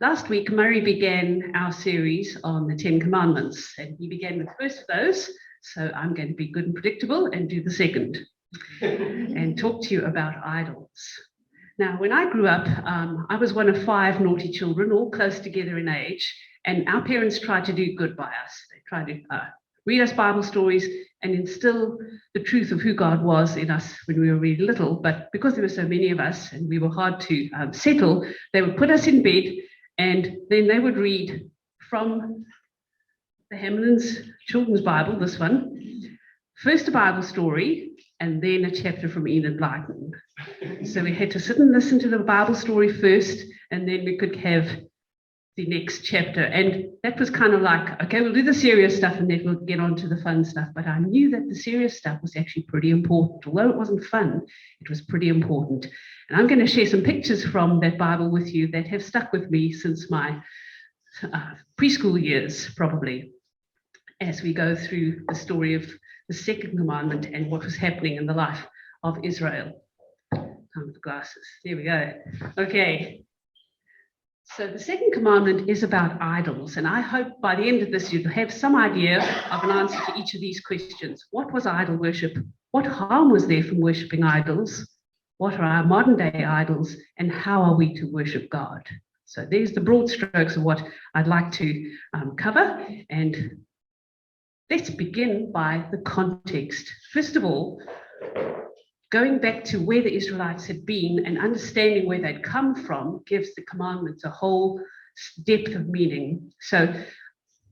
Last week, Murray began our series on the 10 Commandments, and he began with the first of those. So I'm going to be good and predictable and do the second and talk to you about idols. Now, when I grew up, I was one of 5 naughty children, all close together in age, and our parents tried to do good by us. They tried to read us Bible stories and instill the truth of who God was in us when we were really little. But because there were so many of us and we were hard to settle, they would put us in bed and then they would read from the Hamlin's Children's Bible, this one, first a Bible story and then a chapter from Enid Blyton. So we had to sit and listen to the Bible story first, and then we could have the next chapter. And that was kind of like, okay, we'll do the serious stuff and then we'll get on to the fun stuff. But I knew that the serious stuff was actually pretty important. Although it wasn't fun, it was pretty important. And I'm going to share some pictures from that Bible with you that have stuck with me since my preschool years, probably, as we go through the story of the second commandment and what was happening in the life of Israel. Time for glasses. There we go. Okay. So the second commandment is about idols, and I hope by the end of this you'll have some idea of an answer to each of these questions. What was idol worship? What harm was there from worshipping idols? What are our modern day idols, and how are we to worship God? So there's the broad strokes of what I'd like to cover, and let's begin by the context. First of all, going back to where the Israelites had been and understanding where they'd come from gives the commandments a whole depth of meaning. So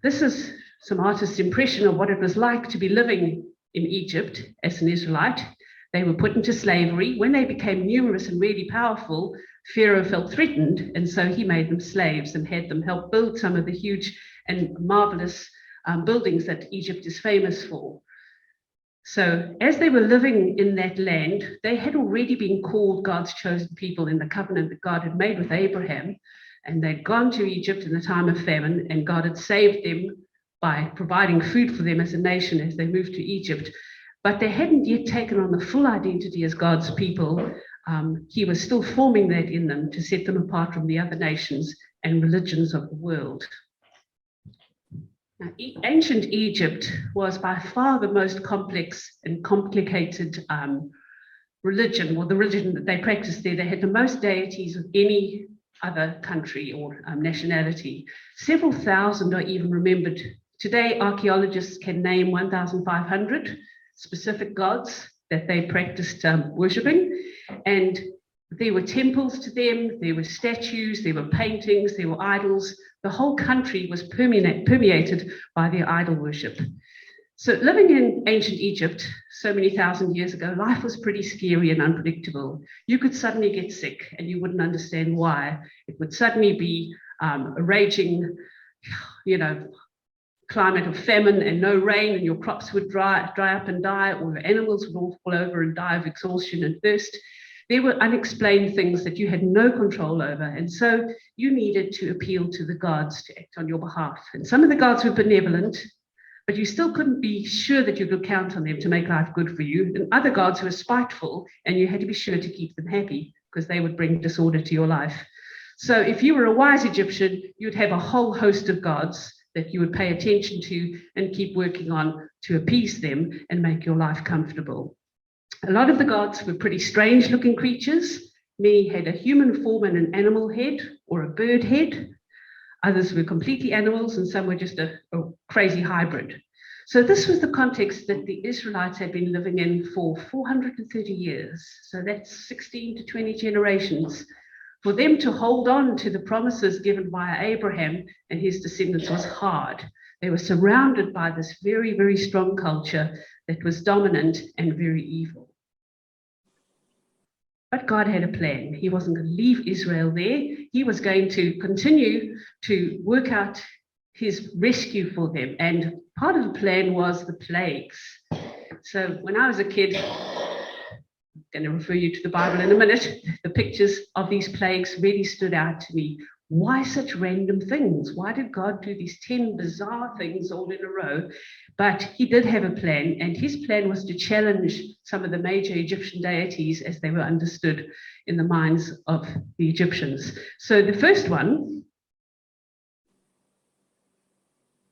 this is some artist's impression of what it was like to be living in Egypt as an Israelite. They were put into slavery. When they became numerous and really powerful, Pharaoh felt threatened, and so he made them slaves and had them help build some of the huge and marvelous buildings that Egypt is famous for. So as they were living in that land, they had already been called God's chosen people in the covenant that God had made with Abraham. And they'd gone to Egypt in the time of famine, and God had saved them by providing food for them as a nation as they moved to Egypt. But they hadn't yet taken on the full identity as God's people. He was still forming that in them to set them apart from the other nations and religions of the world. Now, ancient Egypt was by far the most complex and complicated religion, or the religion that they practiced there. They had the most deities of any other country or nationality. Several thousand are even remembered. Today, archaeologists can name 1,500 specific gods that they practiced worshipping. And there were temples to them, there were statues, there were paintings, there were idols. The whole country was permeated by their idol worship. So living in ancient Egypt so many thousand years ago, life was pretty scary and unpredictable. You could suddenly get sick and you wouldn't understand why. It would suddenly be a raging, climate of famine and no rain, and your crops would dry up and die, or your animals would all fall over and die of exhaustion and thirst. There were unexplained things that you had no control over, and so you needed to appeal to the gods to act on your behalf. And some of the gods were benevolent, but you still couldn't be sure that you could count on them to make life good for you. And other gods were spiteful, and you had to be sure to keep them happy because they would bring disorder to your life. So if you were a wise Egyptian, you'd have a whole host of gods that you would pay attention to and keep working on to appease them and make your life comfortable. A lot of the gods were pretty strange looking creatures. Many had a human form and an animal head or a bird head. Others were completely animals, and some were just a crazy hybrid. So this was the context that the Israelites had been living in for 430 years. So that's 16 to 20 generations. For them to hold on to the promises given by Abraham and his descendants was hard. They were surrounded by this very, very strong culture that was dominant and very evil. But God had a plan. He wasn't going to leave Israel there. He was going to continue to work out his rescue for them. And part of the plan was the plagues. So when I was a kid, I'm going to refer you to the Bible in a minute, the pictures of these plagues really stood out to me. Why such random things? Why did God do these 10 bizarre things all in a row? But he did have a plan, and his plan was to challenge some of the major Egyptian deities as they were understood in the minds of the Egyptians. So the first one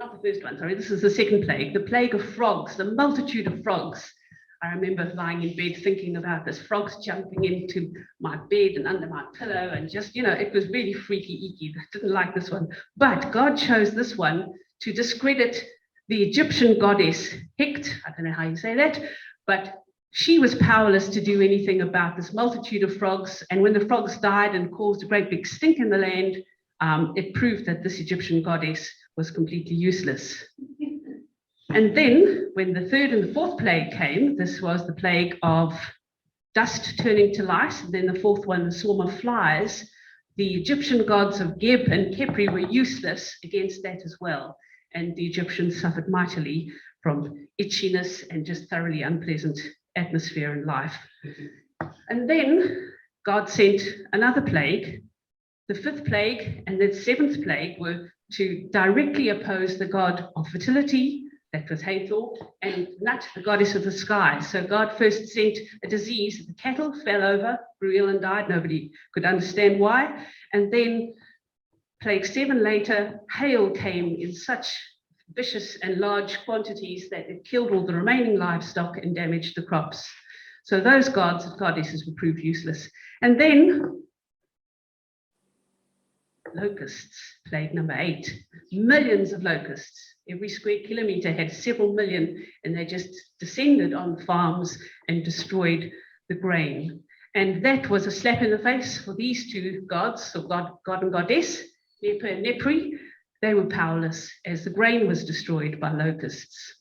not the first one, sorry, this is the second plague, the plague of frogs, the multitude of frogs. I remember lying in bed thinking about this, frogs jumping into my bed and under my pillow, and just, it was really freaky icky. I didn't like this one. But God chose this one to discredit the Egyptian goddess Hecht. I don't know how you say that, but she was powerless to do anything about this multitude of frogs. And when the frogs died and caused a great big stink in the land, it proved that this Egyptian goddess was completely useless. And then when the third and the fourth plague came, this was the plague of dust turning to lice, and then the fourth one, the swarm of flies. The Egyptian gods of Geb and Kepri were useless against that as well. And the Egyptians suffered mightily from itchiness and just thoroughly unpleasant atmosphere and life. And then God sent another plague. The fifth plague and the seventh plague were to directly oppose the god of fertility, that was Hathor, and Nut, the goddess of the sky. So God first sent a disease. The cattle fell over, grew ill and died. Nobody could understand why. And then plague 7 later, hail came in such vicious and large quantities that it killed all the remaining livestock and damaged the crops. So those gods and goddesses were proved useless. And then locusts, plague number 8, millions of locusts. Every square kilometer had several million, and they just descended on farms and destroyed the grain. And that was a slap in the face for these two gods, so God and goddess, Nepa and Nepri. They were powerless as the grain was destroyed by locusts.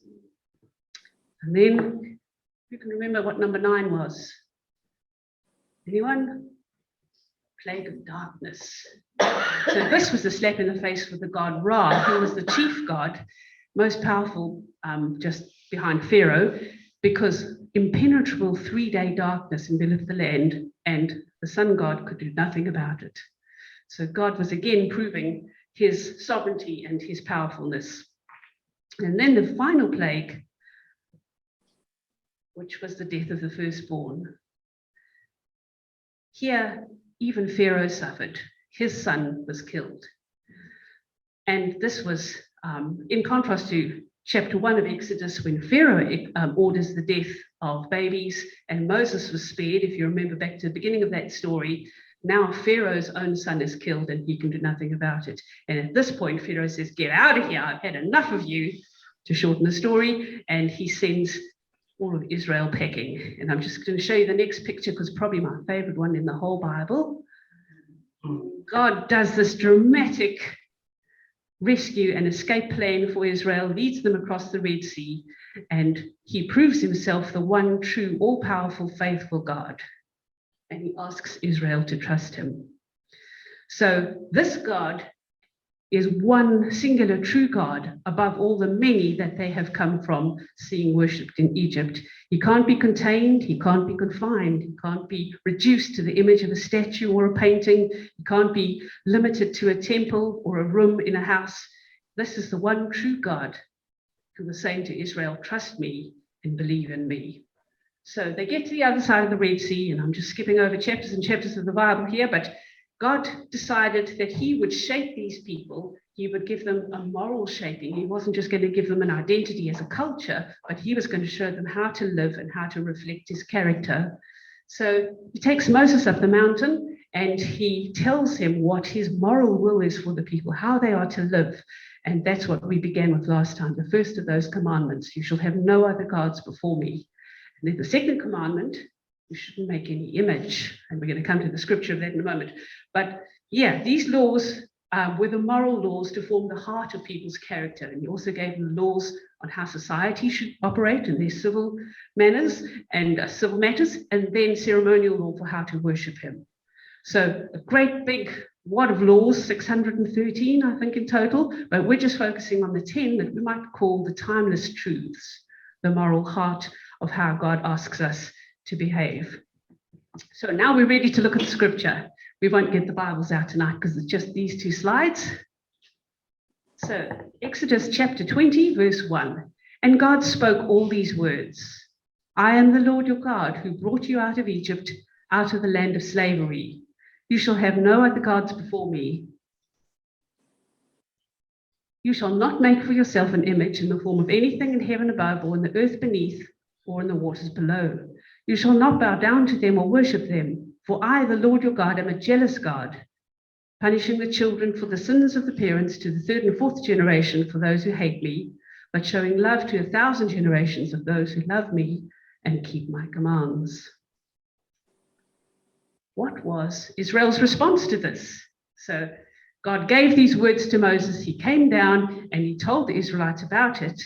And then, who can remember what number 9 was? Anyone? Plague of darkness. So this was a slap in the face for the god Ra, who was the chief god, most powerful just behind Pharaoh, because impenetrable 3-day darkness enveloped the land, and the sun god could do nothing about it. So God was again proving his sovereignty and his powerfulness. And then the final plague, which was the death of the firstborn. Here, even Pharaoh suffered. His son was killed. And this was in contrast to chapter 1 of Exodus, when Pharaoh orders the death of babies and Moses was spared. If you remember back to the beginning of that story, now Pharaoh's own son is killed and he can do nothing about it. And at this point, Pharaoh says, "Get out of here, I've had enough of you," to shorten the story, and he sends all of Israel packing. And I'm just going to show you the next picture, because probably my favorite one in the whole Bible. God does this dramatic rescue and escape plan for Israel, leads them across the Red Sea, and he proves himself the one true, all-powerful, faithful God. And he asks Israel to trust him. So this God is one singular true God above all the many that they have come from seeing worshipped in Egypt. He can't be contained, he can't be confined, he can't be reduced to the image of a statue or a painting, he can't be limited to a temple or a room in a house. This is the one true God who was saying to Israel, "Trust me and believe in me." So they get to the other side of the Red Sea, and I'm just skipping over chapters and chapters of the Bible here, but God decided that he would shape these people. He would give them a moral shaping. He wasn't just going to give them an identity as a culture, but he was going to show them how to live and how to reflect his character. So he takes Moses up the mountain and he tells him what his moral will is for the people, how they are to live. And that's what we began with last time, the first of those commandments: you shall have no other gods before me. And then the second commandment: you shouldn't make any image. And we're going to come to the scripture of that in a moment. But yeah, these laws were the moral laws to form the heart of people's character. And he also gave them laws on how society should operate and their civil manners and civil matters, and then ceremonial law for how to worship him. So a great big wad of laws, 613, I think, in total, but we're just focusing on the 10 that we might call the timeless truths, the moral heart of how God asks us to behave. So now we're ready to look at the scripture. We won't get the Bibles out tonight because it's just these 2 slides. So Exodus chapter 20, verse 1. And God spoke all these words: I am the Lord your God who brought you out of Egypt, out of the land of slavery. You shall have no other gods before me. You shall not make for yourself an image in the form of anything in heaven above, or in the earth beneath, or in the waters below. You shall not bow down to them or worship them, for I, the Lord your God, am a jealous God, punishing the children for the sins of the parents to the third and fourth generation for those who hate me, but showing love to 1,000 generations of those who love me and keep my commands. What was Israel's response to this? So God gave these words to Moses. He came down and he told the Israelites about it.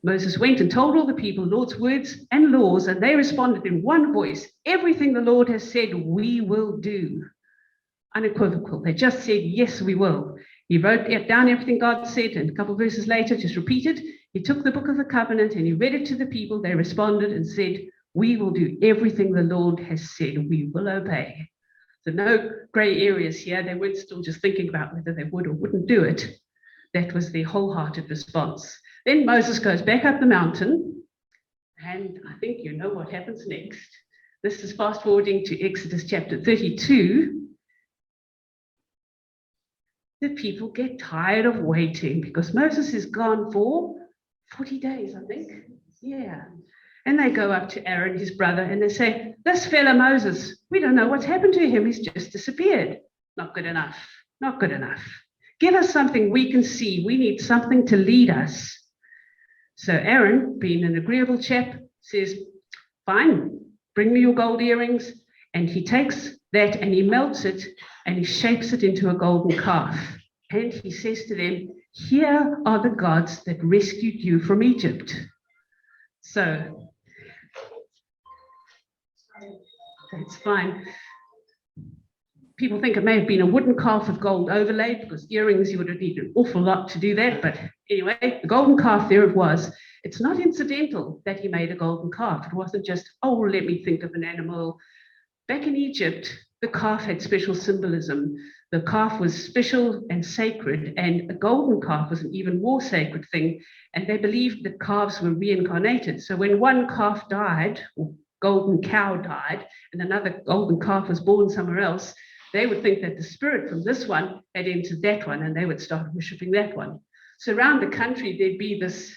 Moses went and told all the people Lord's words and laws, and they responded in one voice, everything the Lord has said, we will do. Unequivocal. They just said, yes, we will. He wrote down everything God said, and a couple of verses later, just repeated. He took the book of the covenant and he read it to the people. They responded and said, we will do everything the Lord has said. We will obey. So no gray areas here. They weren't still just thinking about whether they would or wouldn't do it. That was their wholehearted response. Then Moses goes back up the mountain, and I think you know what happens next. This is fast forwarding to Exodus chapter 32. The people get tired of waiting because Moses is gone for 40 days, I think. Yeah. And they go up to Aaron, his brother, and they say, this fella Moses, we don't know what's happened to him. He's just disappeared. Not good enough. Not good enough. Give us something we can see. We need something to lead us. So Aaron, being an agreeable chap, says, fine, bring me your gold earrings. And he takes that and he melts it and he shapes it into a golden calf. And he says to them, here are the gods that rescued you from Egypt. So that's fine. People think it may have been a wooden calf with gold overlaid, because earrings, you would have needed an awful lot to do that. But anyway, the golden calf, there it was. It's not incidental that he made a golden calf. It wasn't just, oh, let me think of an animal. Back in Egypt, the calf had special symbolism. The calf was special and sacred, and a golden calf was an even more sacred thing. And they believed that calves were reincarnated. So when one calf died, or golden cow died, and another golden calf was born somewhere else, they would think that the spirit from this one had entered that one, and they would start worshiping that one. So around the country, there'd be this,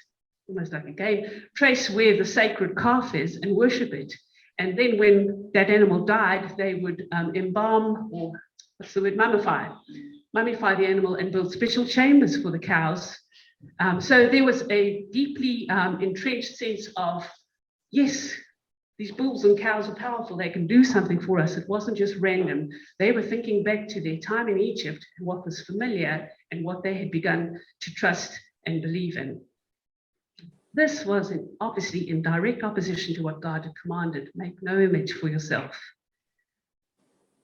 almost like a game, trace where the sacred calf is and worship it. And then when that animal died, they would embalm, or what's the word, mummify the animal and build special chambers for the cows. So there was a deeply entrenched sense of, yes, these bulls and cows are powerful. They can do something for us. It wasn't just random. They were thinking back to their time in Egypt and what was familiar and what they had begun to trust and believe in. This was obviously in direct opposition to what God had commanded. Make no image for yourself.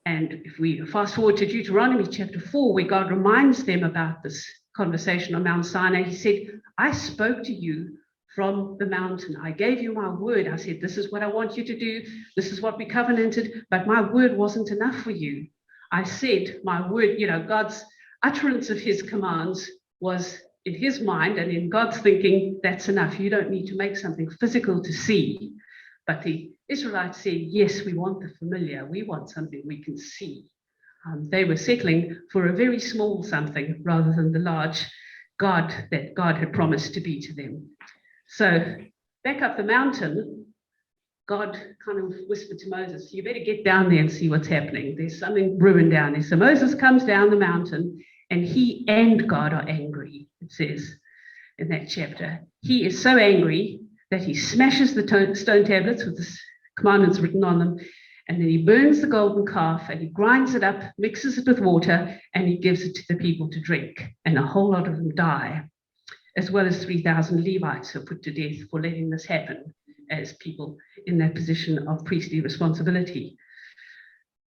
And if we fast forward to Deuteronomy chapter 4, where God reminds them about this conversation on Mount Sinai, he said, I spoke to you from the mountain. I gave you my word. I said, this is what I want you to do. This is what we covenanted, but my word wasn't enough for you. I said my word, God's utterance of his commands was in his mind, and in God's thinking, that's enough. You don't need to make something physical to see. But the Israelites said, yes, we want the familiar. We want something we can see. They were settling for a very small something rather than the large God that God had promised to be to them. So back up the mountain, God kind of whispered to Moses, you better get down there and see what's happening. There's something brewing down there. So Moses comes down the mountain, and he and God are angry, it says in that chapter. He is so angry that he smashes the stone tablets with the commandments written on them, and then he burns the golden calf, and he grinds it up, mixes it with water, and he gives it to the people to drink. And a whole lot of them die, as well as 3,000 Levites are put to death for letting this happen as people in that position of priestly responsibility.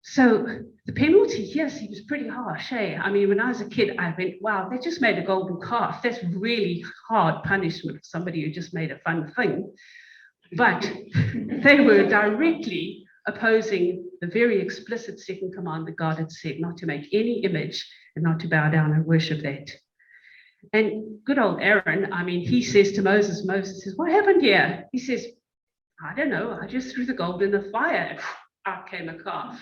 So the penalty here seems pretty harsh, eh? I mean, when I was a kid, I went, wow, they just made a golden calf. That's really hard punishment for somebody who just made a fun thing. But they were directly opposing the very explicit second command that God had said, not to make any image and not to bow down and worship that. And good old Aaron, I mean, he says to Moses, Moses says, what happened here? He says, I don't know. I just threw the gold in the fire. And out came a calf.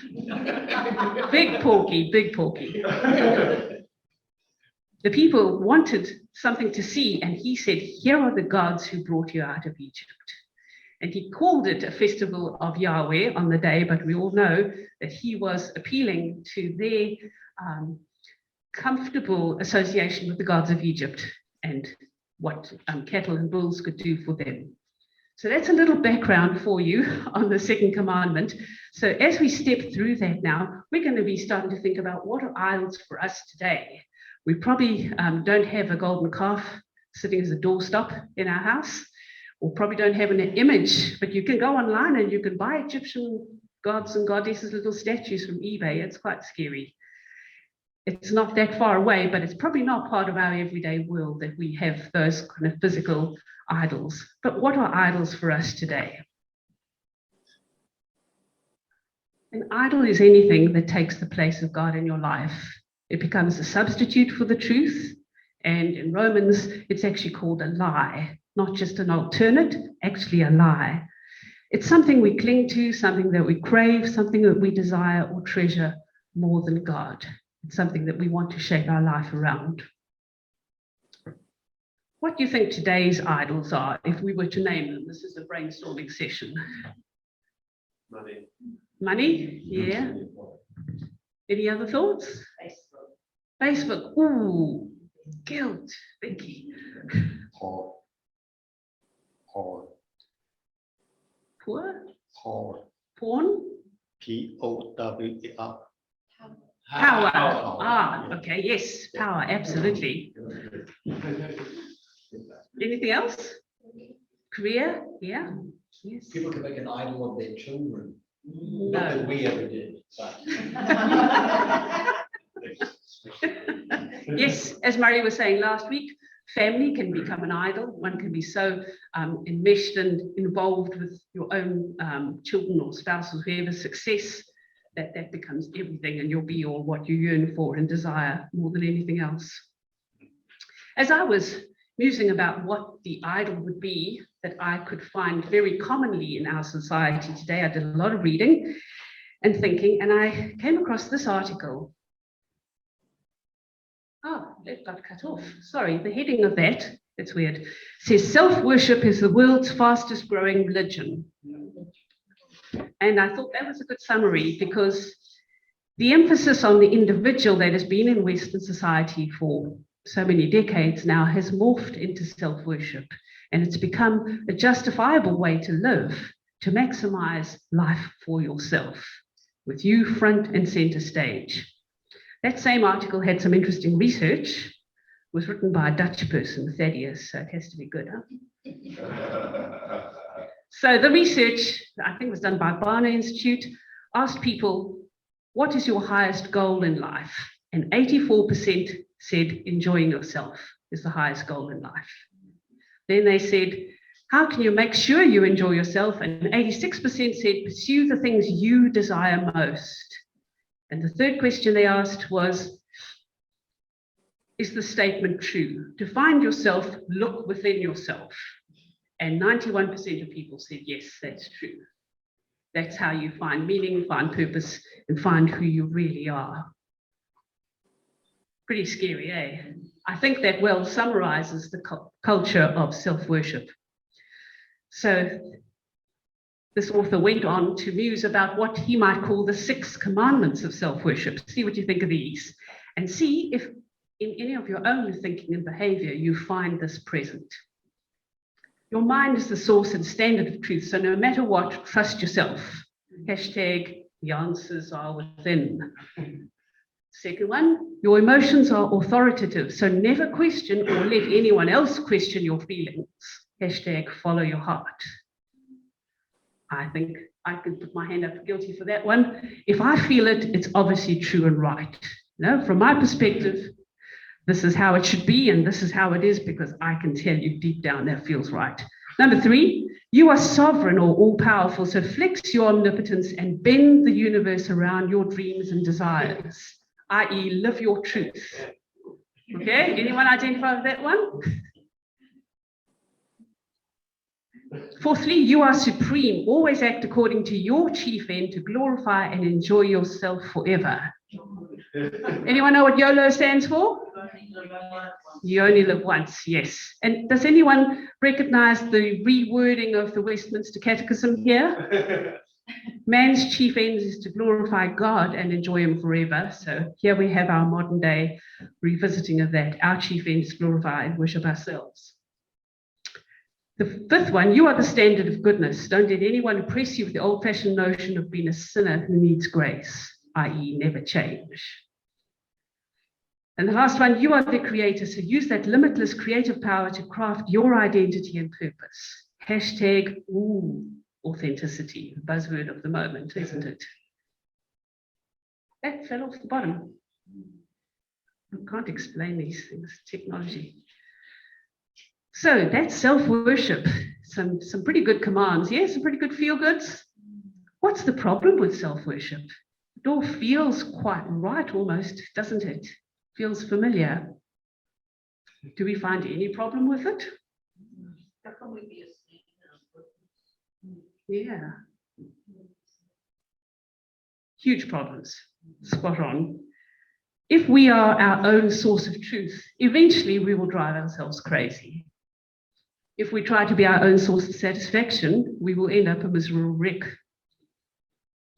Big porky, big porky. The people wanted something to see, and he said, here are the gods who brought you out of Egypt. And he called it a festival of Yahweh on the day, but we all know that he was appealing to their comfortable association with the gods of Egypt and what cattle and bulls could do for them. So that's a little background for you on the second commandment. So as we step through that now, we're going to be starting to think about what are idols for us today. We probably don't have a golden calf sitting as a doorstop in our house, or probably don't have an image, but you can go online and you can buy Egyptian gods and goddesses, little statues from eBay. It's quite scary. It's not that far away, but it's probably not part of our everyday world that we have those kind of physical idols. But what are idols for us today? An idol is anything that takes the place of God in your life. It becomes a substitute for the truth. And in Romans, it's actually called a lie, not just an alternate, actually a lie. It's something we cling to, something that we crave, something that we desire or treasure more than God. It's something that we want to shape our life around. What do you think today's idols are, if we were to name them? This is a brainstorming session. Money. Money? Yeah. Any other thoughts? Facebook. Ooh, guilt. Vicky. Porn. Poor? Porn. Porn? P-O-W-E-R. Power. Ah, okay, yes, power, absolutely. Anything else? Career? Yeah. Yes. People can make an idol of their children. No. Not that we ever did, but. Yes, as Murray was saying last week, family can become an idol. One can be so enmeshed and involved with your own children or spouse or whoever's success that becomes everything, and you'll be all what you yearn for and desire more than anything else. As I was musing about what the idol would be that I could find very commonly in our society today, I did a lot of reading and thinking, and I came across this article. Oh, it got cut off. Sorry, the heading of that, it's weird, says self-worship is the world's fastest growing religion. And I thought that was a good summary, because the emphasis on the individual that has been in Western society for so many decades now has morphed into self-worship, and it's become a justifiable way to live, to maximize life for yourself, with you front and center stage. That same article had some interesting research. It was written by a Dutch person, Thaddeus, so it has to be good, huh? So the research, I think was done by Barna Institute, asked people, what is your highest goal in life? And 84% said enjoying yourself is the highest goal in life. Then they said, how can you make sure you enjoy yourself? And 86% said pursue the things you desire most. And the third question they asked was, is the statement true? To find yourself, look within yourself. And 91% of people said, yes, that's true. That's how you find meaning, find purpose, and find who you really are. Pretty scary, eh? I think that well summarizes the culture of self-worship. So this author went on to muse about what he might call the 6 commandments of self-worship. See what you think of these, and see if in any of your own thinking and behavior you find this present. Your mind is the source and standard of truth, so no matter what, trust yourself. Hashtag the answers are within. Second one, your emotions are authoritative, so never question or let anyone else question your feelings. Hashtag follow your heart. I think I can put my hand up guilty for that one. If I feel it, it's obviously true and right. No, from my perspective, this is how it should be, and this is how it is, because I can tell you deep down that feels right. Number 3, you are sovereign or all-powerful, so flex your omnipotence and bend the universe around your dreams and desires, i.e. live your truth. Okay, anyone identify with that one? Fourthly, you are supreme. Always act according to your chief end to glorify and enjoy yourself forever. Anyone know what YOLO stands for? You only live once, yes. And does anyone recognize the rewording of the Westminster Catechism here? Man's chief end is to glorify God and enjoy him forever. So here we have our modern day revisiting of that. Our chief end is glorify and worship ourselves. The fifth one, you are the standard of goodness. Don't let anyone oppress you with the old-fashioned notion of being a sinner who needs grace, i.e. never change. And the last one, you are the creator, so use that limitless creative power to craft your identity and purpose. Hashtag, authenticity, the buzzword of the moment, isn't it? That fell off the bottom. I can't explain these things, technology. So that's self-worship. Some pretty good commands, yes, some pretty good feel-goods. What's the problem with self-worship? It all feels quite right almost, doesn't it? Feels familiar. Do we find any problem with it? Yeah. Huge problems. Spot on. If we are our own source of truth, eventually we will drive ourselves crazy. If we try to be our own source of satisfaction, we will end up a miserable wreck.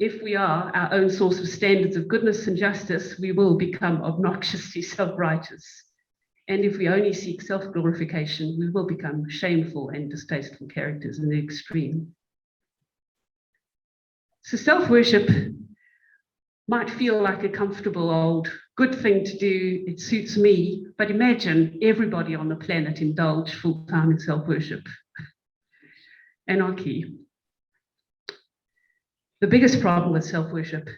If we are our own source of standards of goodness and justice, we will become obnoxiously self-righteous. And if we only seek self-glorification, we will become shameful and distasteful characters in the extreme. So self-worship might feel like a comfortable old good thing to do, it suits me, but imagine everybody on the planet indulge full-time in self-worship. Anarchy. The biggest problem with self-worship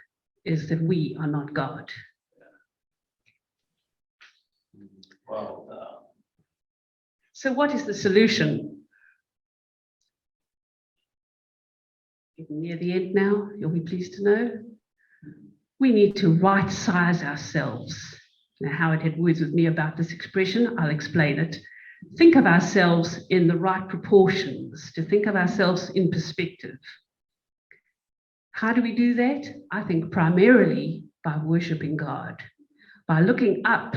is that we are not God. Wow. So what is the solution? Getting near the end now, you'll be pleased to know. We need to right-size ourselves. Now, Howard had words with me about this expression. I'll explain it. Think of ourselves in the right proportions, to think of ourselves in perspective. How do we do that? I think primarily by worshiping God. By looking up,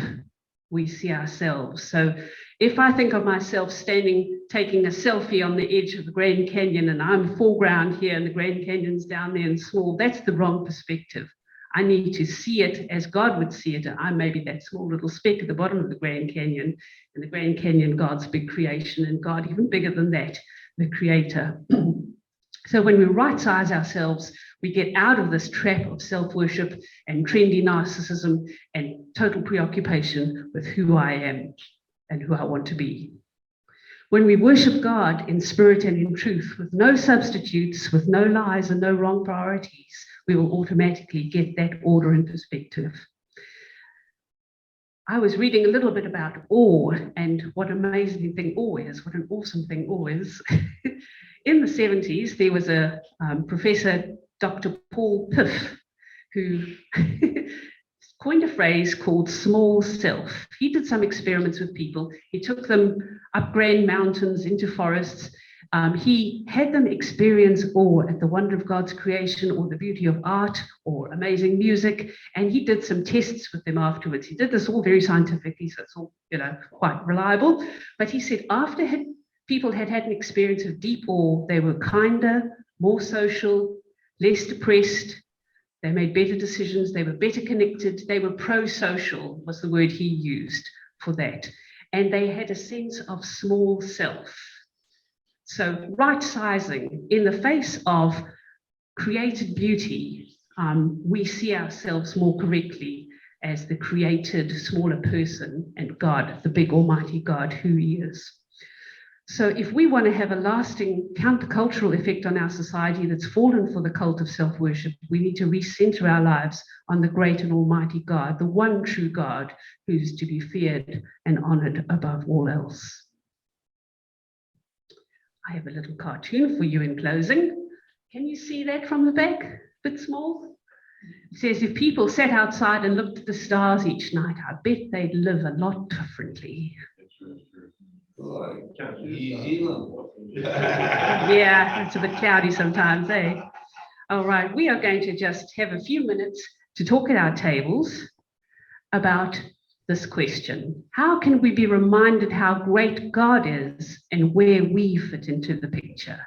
we see ourselves. So if I think of myself standing, taking a selfie on the edge of the Grand Canyon, and I'm foreground here and the Grand Canyon's down there and small, that's the wrong perspective. I need to see it as God would see it. I'm maybe that small little speck at the bottom of the Grand Canyon, and the Grand Canyon, God's big creation, and God even bigger than that, the creator. So when we right-size ourselves, we get out of this trap of self-worship and trendy narcissism and total preoccupation with who I am and who I want to be. When we worship God in spirit and in truth, with no substitutes, with no lies and no wrong priorities, we will automatically get that order and perspective. I was reading a little bit about awe and what an amazing thing awe is, what an awesome thing awe is. In the 70s, there was a professor, Dr. Paul Piff, who coined a phrase called small self. He did some experiments with people. He took them up grand mountains into forests. He had them experience awe at the wonder of God's creation or the beauty of art or amazing music. And he did some tests with them afterwards. He did this all very scientifically, so it's all, quite reliable. But he said after people had had an experience of deep awe, they were kinder, more social, less depressed. They made better decisions. They were better connected. They were pro-social was the word he used for that. And they had a sense of small self. So right-sizing in the face of created beauty, we see ourselves more correctly as the created smaller person and God, the big almighty God who he is. So if we want to have a lasting countercultural effect on our society that's fallen for the cult of self-worship, we need to recenter our lives on the great and almighty God, the one true God who's to be feared and honored above all else. I have a little cartoon for you in closing. Can you see that from the back? A bit small? It says, if people sat outside and looked at the stars each night, I bet they'd live a lot differently. Yeah, it's a bit cloudy sometimes, eh? All right, we are going to just have a few minutes to talk at our tables about this question. How can we be reminded how great God is and where we fit into the picture?